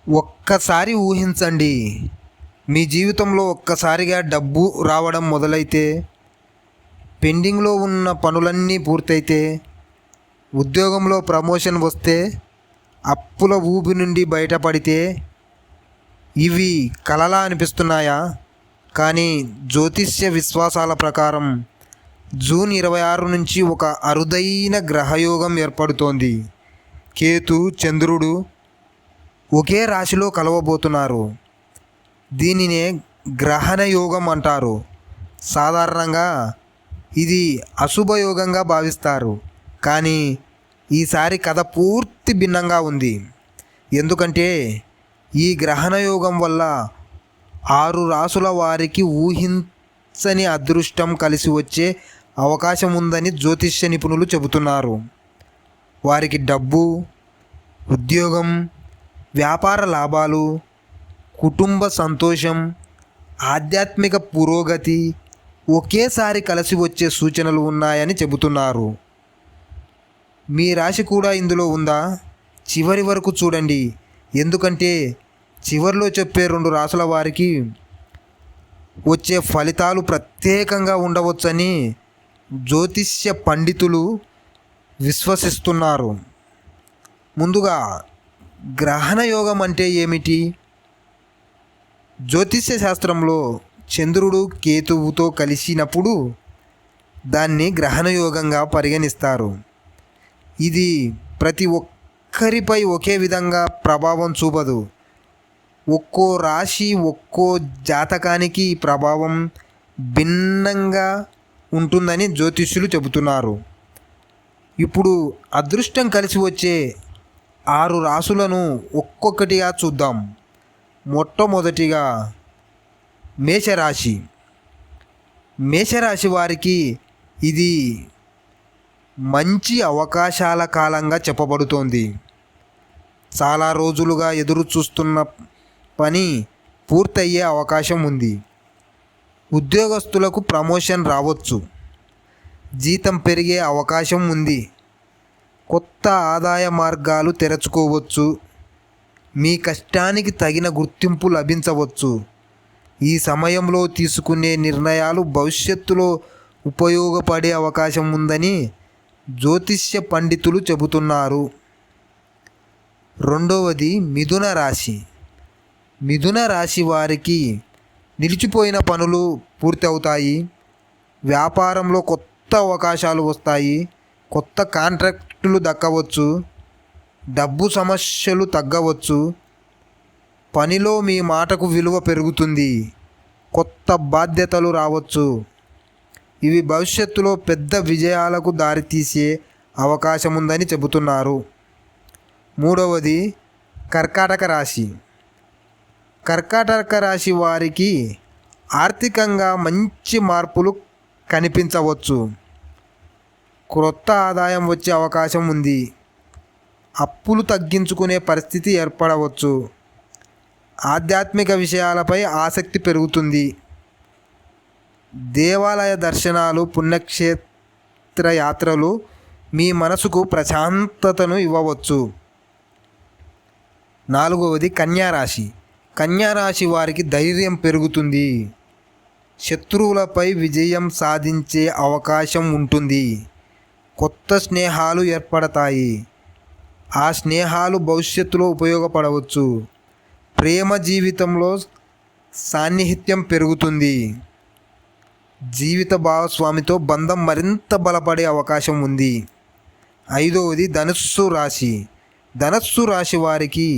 ఒక్కసారి ఊహించండి. మీ జీవితంలో ఒక్కసారిగా డబ్బు రావడం మొదలైతే, పెండింగ్లో ఉన్న పనులన్నీ పూర్తయితే, ఉద్యోగంలో ప్రమోషన్ వస్తే, అప్పుల ఊబి నుండి బయటపడితే, ఇవి కలలా అనిపిస్తున్నాయా? కానీ జ్యోతిష్య విశ్వాసాల ప్రకారం జూన్ 26 నుంచి ఒక అరుదైన గ్రహయోగం ఏర్పడుతోంది. కేతు, చంద్రుడు ఒకే రాశిలో కలవబోతున్నారు. దీనినే గ్రహణ యోగం అంటారు. సాధారణంగా ఇది అశుభయోగంగా భావిస్తారు. కానీ ఈసారి కథ పూర్తి భిన్నంగా ఉంది. ఎందుకంటే ఈ గ్రహణ యోగం వల్ల 6 రాసుల వారికి ఊహించని అదృష్టం కలిసి వచ్చే అవకాశం ఉందని జ్యోతిష్య నిపుణులు చెబుతున్నారు. వారికి డబ్బు, ఉద్యోగం, వ్యాపార లాభాలు, కుటుంబ సంతోషం, ఆధ్యాత్మిక పురోగతి ఒకేసారి కలిసి వచ్చే సూచనలు ఉన్నాయని చెబుతున్నారు. మీ రాశి కూడా ఇందులో ఉందా? చివరి వరకు చూడండి. ఎందుకంటే చివరిలో చెప్పే 2 రాసుల వారికి వచ్చే ఫలితాలు ప్రత్యేకంగా ఉండవచ్చని జ్యోతిష్య పండితులు విశ్వసిస్తున్నారు. ముందుగా గ్రహణ యోగం అంటే ఏమిటి? జ్యోతిష్య శాస్త్రంలో చంద్రుడు కేతువుతో కలిసినప్పుడు దాన్ని గ్రహణ యోగంగా పరిగణిస్తారు. ఇది ప్రతి ఒక్కరిపై ఒకే విధంగా ప్రభావం చూపదు. ఒక్కో రాశి, ఒక్కో జాతకానికి ప్రభావం భిన్నంగా ఉంటుందని జ్యోతిష్యులు చెబుతున్నారు. ఇప్పుడు అదృష్టం కలిసి వచ్చే 6 రాశులను ఒక్కొక్కటిగా చూద్దాం. మొట్టమొదటిగా మేషరాశి. మేషరాశి వారికి ఇది మంచి అవకాశాల కాలంగా చెప్పబడుతోంది. చాలా రోజులుగా ఎదురు చూస్తున్న పని పూర్తయ్యే అవకాశం ఉంది. ఉద్యోగస్తులకు ప్రమోషన్ రావచ్చు. జీతం పెరిగే అవకాశం ఉంది. కొత్త ఆదాయ మార్గాలు తెరుచుకోవచ్చు. మీ కష్టానికి తగిన గుర్తింపు లభించవచ్చు. ఈ సమయంలో తీసుకునే నిర్ణయాలు భవిష్యత్తులో ఉపయోగపడే అవకాశం ఉందని జ్యోతిష్య పండితులు చెబుతున్నారు. రెండవది మిథున రాశి. మిథున రాశి వారికి నిలిచిపోయిన పనులు పూర్తి అవుతాయి. వ్యాపారంలో కొత్త అవకాశాలు వస్తాయి. కొత్త కాంట్రాక్టులు దక్కవచ్చు. డబ్బు సమస్యలు తగ్గవచ్చు. పనిలో మీ మాటకు విలువ పెరుగుతుంది. కొత్త బాధ్యతలు రావచ్చు. ఇవి భవిష్యత్తులో పెద్ద విజయాలకు దారితీసే అవకాశం ఉందని చెబుతున్నారు. మూడవది కర్కాటక రాశి. కర్కాటక రాశి వారికి ఆర్థికంగా మంచి మార్పులు కనిపించవచ్చు. క్రొత్త ఆదాయం వచ్చే అవకాశం ఉంది. అప్పులు తగ్గించుకునే పరిస్థితి ఏర్పడవచ్చు. ఆధ్యాత్మిక విషయాలపై ఆసక్తి పెరుగుతుంది. దేవాలయ దర్శనాలు, పుణ్యక్షేత్ర యాత్రలు మీ మనసుకు ప్రశాంతతను ఇవ్వవచ్చు. నాలుగవది కన్యారాశి. కన్యారాశి వారికి ధైర్యం పెరుగుతుంది. శత్రువులపై విజయం సాధించే అవకాశం ఉంటుంది. కొత్త స్నేహాలు ఏర్పడతాయి. ఆ స్నేహాలు భవిష్యత్తులో ఉపయోగపడవచ్చు. ప్రేమ జీవితంలో సాన్నిహిత్యం పెరుగుతుంది. జీవిత భాగస్వామితో బంధం మరింత బలపడే అవకాశం ఉంది. ఐదవది ధనుస్సు రాశి. ధనుస్సు రాశి వారికి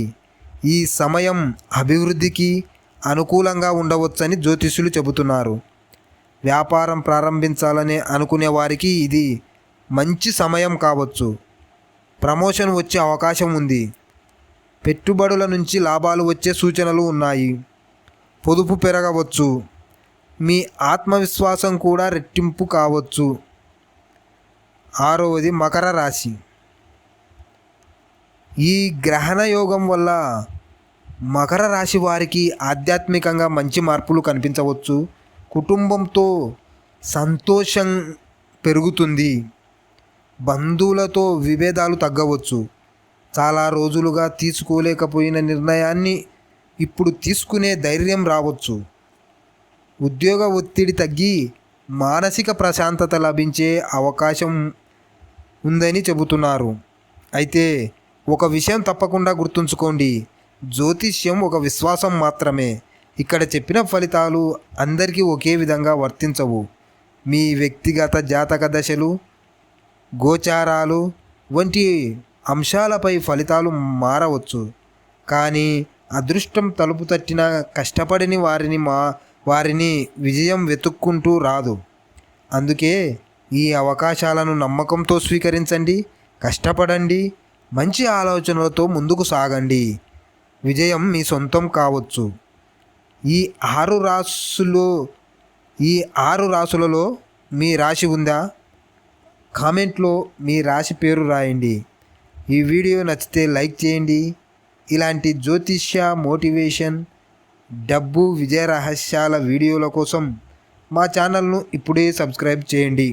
ఈ సమయం అభివృద్ధికి అనుకూలంగా ఉండవచ్చని జ్యోతిష్యులు చెబుతున్నారు. వ్యాపారం ప్రారంభించాలని అనుకునే వారికి ఇది మంచి సమయం కావచ్చు. ప్రమోషన్ వచ్చే అవకాశం ఉంది. పెట్టుబడుల నుంచి లాభాలు వచ్చే సూచనలు ఉన్నాయి. పొదుపు పెరగవచ్చు. మీ ఆత్మవిశ్వాసం కూడా రెట్టింపు కావచ్చు. ఆరవది మకర రాశి. ఈ గ్రహణ యోగం వల్ల మకర రాశి వారికి ఆధ్యాత్మికంగా మంచి మార్పులు కనిపించవచ్చు. కుటుంబంతో సంతోషం పెరుగుతుంది. బంధువులతో విభేదాలు తగ్గవచ్చు. చాలా రోజులుగా తీసుకోలేకపోయిన నిర్ణయాన్ని ఇప్పుడు తీసుకునే ధైర్యం రావచ్చు. ఉద్యోగ ఒత్తిడి తగ్గి మానసిక ప్రశాంతత లభించే అవకాశం ఉందని చెబుతున్నారు. అయితే ఒక విషయం తప్పకుండా గుర్తుంచుకోండి, జ్యోతిష్యం ఒక విశ్వాసం మాత్రమే. ఇక్కడ చెప్పిన ఫలితాలు అందరికీ ఒకే విధంగా వర్తించవు. మీ వ్యక్తిగత జాతక దశలు, గోచారాలు వంటి అంశాలపై ఫలితాలు మారవచ్చు. కానీ అదృష్టం తలుపు తట్టిన కష్టపడని వారిని విజయం వెతుక్కుంటూ రాదు. అందుకే ఈ అవకాశాలను నమ్మకంతో స్వీకరించండి, కష్టపడండి, మంచి ఆలోచనలతో ముందుకు సాగండి. విజయం మీ సొంతం కావచ్చు. ఈ ఆరు రాసులలో మీ రాశి ఉందా? కామెంట్లో మీ రాశి పేరు రాయండి. ఈ వీడియో నచ్చితే లైక్ చేయండి. ఇలాంటి జ్యోతిష్య, మోటివేషన్, డబ్బు, విజయ రహస్యాల వీడియోల కోసం మా ఛానల్ను ఇప్పుడే సబ్స్క్రైబ్ చేయండి.